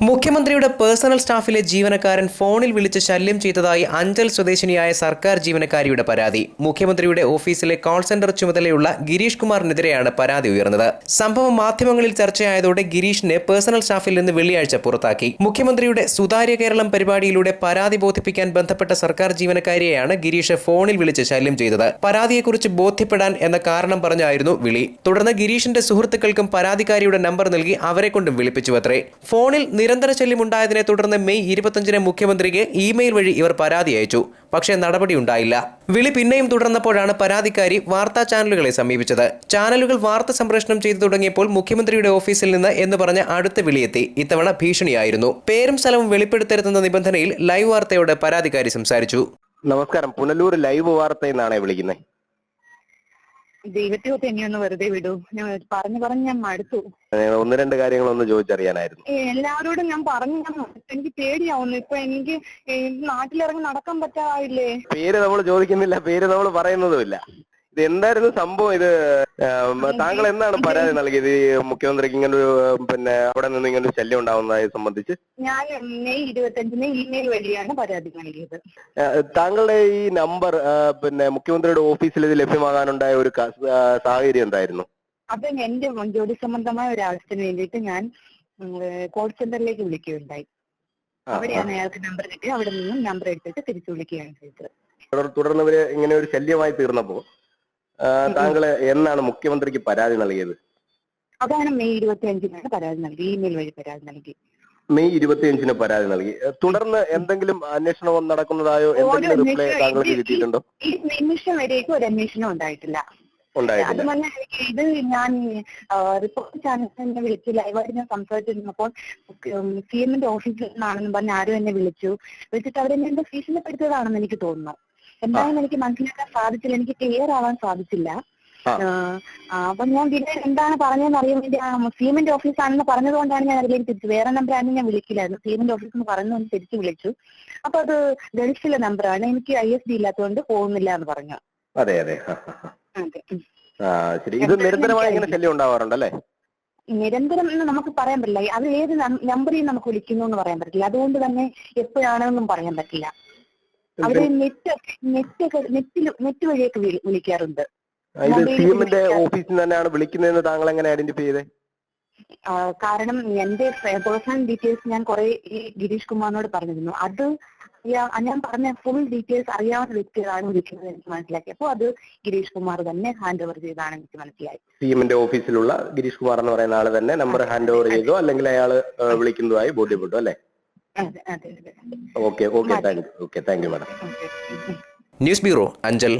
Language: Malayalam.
മുഖ്യമന്ത്രിയുടെ പേഴ്സണൽ സ്റ്റാഫിലെ ജീവനക്കാരൻ ഫോണിൽ വിളിച്ച് ശല്യം ചെയ്തതായി അഞ്ചൽ സ്വദേശിനിയായ സർക്കാർ ജീവനക്കാരിയുടെ പരാതി. മുഖ്യമന്ത്രിയുടെ ഓഫീസിലെ കോൾ സെന്റർ ചുമതലയുള്ള ഗിരീഷ് കുമാറിനെതിരെയാണ് പരാതി ഉയർന്നത്. സംഭവം മാധ്യമങ്ങളിൽ ചർച്ചയായതോടെ ഗിരീഷിനെ പേഴ്സണൽ സ്റ്റാഫിൽ നിന്ന് വെള്ളിയാഴ്ച പുറത്താക്കി. മുഖ്യമന്ത്രിയുടെ സുതാര്യ കേരളം പരിപാടിയിലൂടെ പരാതി ബോധിപ്പിക്കാൻ ബന്ധപ്പെട്ട സർക്കാർ ജീവനക്കാരിയെയാണ് ഗിരീഷ് ഫോണിൽ വിളിച്ച് ശല്യം ചെയ്തത്. പരാതിയെക്കുറിച്ച് ബോധ്യപ്പെടാൻ എന്ന കാരണം പറഞ്ഞായിരുന്നു വിളി. തുടർന്ന് ഗിരീഷിന്റെ സുഹൃത്തുക്കൾക്കും പരാതിക്കാരിയുടെ നമ്പർ നൽകി അവരെ കൊണ്ടും വിളിപ്പിച്ചുവത്രേ. ഫോണിൽ നിരന്തര ശല്യമുണ്ടായതിനെ തുടർന്ന് മെയ് 25-ന് മുഖ്യമന്ത്രിക്ക് ഇമെയിൽ വഴി ഇവർ പരാതി അയച്ചു. പക്ഷേ നടപടിയുണ്ടായില്ല. വിളി പിന്നെയും തുടർന്നപ്പോഴാണ് പരാതിക്കാരി വാർത്താ ചാനലുകളെ സമീപിച്ചത്. ചാനലുകൾ വാർത്ത സംപ്രേഷണം ചെയ്തു തുടങ്ങിയപ്പോൾ മുഖ്യമന്ത്രിയുടെ ഓഫീസിൽ നിന്ന് എന്ന് പറഞ്ഞ് അടുത്ത വിളിയെത്തി. ഇത്തവണ ഭീഷണിയായിരുന്നു. പേരും സ്ഥലവും വെളിപ്പെടുത്തരുതെന്ന നിബന്ധനയിൽ ലൈവ് വാർത്തയോട് പരാതിക്കാരി സംസാരിച്ചു. നമസ്കാരം, പുനലൂർ ലൈവ് വാർത്ത എന്നാണ് വിളിക്കുന്നത്. ദൈവത്തെ എന്നെയൊന്ന് വെറുതെ വിടൂ. ഞാൻ പറഞ്ഞു ഞാൻ മടുത്തു. ഒന്ന് രണ്ട് കാര്യങ്ങളൊന്ന് ചോദിച്ചറിയാനായിരുന്നു. എല്ലാവരോടും ഞാൻ പറഞ്ഞു എനിക്ക് പേടിയാവുന്നു. ഇപ്പൊ എനിക്ക് നാട്ടിലിറങ്ങി നടക്കാൻ പറ്റാറില്ലേ. പേര് നമ്മൾ ചോദിക്കുന്നില്ല, പേര് നമ്മൾ പറയുന്നതുമില്ല. ഇത് എന്തായിരുന്നു സംഭവം? ഇത് താങ്കൾ എന്താണ് പരാതി നൽകിയത് ഈ മുഖ്യമന്ത്രിക്ക് ഇങ്ങനൊരു അവിടെ നിന്ന് ഇങ്ങനൊരു ശല്യം ഉണ്ടാവുന്നതായി സംബന്ധിച്ച്? ഞാൻ മെയ് 25-ന് ഇമെയിൽ വഴിയാണ് പരാതി നൽകിയത്. താങ്കളുടെ ഈ നമ്പർ മുഖ്യമന്ത്രിയുടെ ഓഫീസിൽ ഇത് ലഭ്യമാകാനുണ്ടായ ഒരു സാഹചര്യം എന്തായിരുന്നു? അത് എന്റെ ജോലി സംബന്ധമായ ഒരു ആവശ്യത്തിന് വേണ്ടിയിട്ട് ഞാൻ കോൾ സെന്ററിലേക്ക് വിളിക്കുകയുണ്ടായി. അവിടെയാണ് അയാൾക്ക് നമ്പർ കിട്ടി. അവിടെ നിന്നും നമ്പർ എടുത്തിട്ട് തിരിച്ചു വിളിക്കുകയാണ് ചെയ്തത്. തുടർന്ന് ഇവര് ഇങ്ങനെ ഒരു ശല്യമായി തീർന്നപ്പോ താങ്കൾ എന്നാണ് മുഖ്യമന്ത്രിക്ക് പരാതി നൽകിയത്? അതാണ് മെയ് 25-നാണ് പരാതി നൽകി. ഇമെയിൽ വഴി പരാതി നൽകി. മെയ് 25-ന് പരാതി നൽകി. തുടർന്ന് എന്തെങ്കിലും അന്വേഷണം നടക്കുന്നതായോ എന്തെങ്കിലും റിപ്ലൈ താങ്കൾക്ക് കിട്ടിയിട്ടുണ്ടോ? ഈ നിമിഷം വരേക്കും ഒരു അന്വേഷണം ഉണ്ടായിട്ടില്ല. അതുമല്ല, എനിക്ക് ഇത് ഞാൻ റിപ്പോർട്ട് ചാനലിനെ വിളിച്ചു ലൈവായിട്ട് ഞാൻ സംസാരിച്ചിരുന്നപ്പോൾ CM-ന്റെ ഓഫീസിൽ നിന്നാണെന്ന് പറഞ്ഞ് ആരും എന്നെ വിളിച്ചിട്ട് അവരെന്നെ എന്റെ ഭീഷണിപ്പെടുത്തിയതാണെന്ന് എനിക്ക് തോന്നുന്നു. എന്തായാലും എനിക്ക് മനസ്സിലാക്കാൻ സാധിച്ചില്ല, എനിക്ക് ക്ലിയർ ആവാൻ സാധിച്ചില്ല. അപ്പൊ ഞാൻ പിന്നെ എന്താണ് പറഞ്ഞതെന്ന് അറിയാൻ വേണ്ടി CM-ന്റെ ഓഫീസാണെന്ന് പറഞ്ഞതുകൊണ്ടാണ് ഞാൻ അതിലേക്ക് തിരിച്ചു. വേറെ നമ്പറാണെന്ന് ഞാൻ വിളിക്കില്ലായിരുന്നു. CM-ന്റെ ഓഫീസിൽ നിന്ന് പറഞ്ഞുകൊണ്ട് തിരിച്ചു വിളിച്ചു. അപ്പൊ അത് ഗൾഫിലെ നമ്പറാണ്, എനിക്ക് ISD ഇല്ലാത്തതുകൊണ്ട് പോകുന്നില്ല എന്ന് പറഞ്ഞു. അതെ അതെ. ശരി. ഇത് നിരന്തരമായി ഇങ്ങനെ ശല്യം ഉണ്ടാവാറുണ്ടല്ലേ? നിരന്തരം എന്ന് നമുക്ക് പറയാൻ പറ്റില്ല. അത് ഏത് നമ്പറിൽ നമുക്ക് വിളിക്കുന്നു എന്ന് പറയാൻ പറ്റില്ല. അതുകൊണ്ട് തന്നെ എപ്പോഴാണെന്നും പറയാൻ പറ്റില്ല. അവര് നെറ്റ് വഴിയൊക്കെ വിളിക്കാറുണ്ട്. ഇത് CM-ന്റെ ഓഫീസിൽ തന്നെയാണ് വിളിക്കുന്നതെന്ന് താങ്കൾ എങ്ങനെ ഐഡന്റിഫൈ ചെയ്തേ? കാരണം എന്റെ പേഴ്സണൽ ഡീറ്റെയിൽസ് ഞാൻ കുറെ ഈ ഗിരീഷ് കുമാറിനോട് പറഞ്ഞിരുന്നു. അത് ഞാൻ പറഞ്ഞ ഫുൾ ഡീറ്റെയിൽസ് അറിയാവുന്ന വ്യക്തികളാണ് വിളിക്കുന്നത് എനിക്ക് മനസ്സിലാക്കി. അപ്പോൾ അത് ഗിരീഷ് കുമാർ തന്നെ ഹാൻഡ് ഓവർ ചെയ്താണ് എനിക്ക് മനസ്സിലായി. CM-ന്റെ ഓഫീസിലുള്ള ഗിരീഷ് കുമാർ എന്ന് പറയുന്ന ആള് തന്നെ നമ്പർ ഹാൻഡ് ഓവർ ചെയ്തോ അല്ലെങ്കിൽ അയാൾ വിളിക്കുന്നതായി ബോധ്യപ്പെട്ടു അല്ലേ? അതെ. Okay thank you madam. News bureau, Anchal.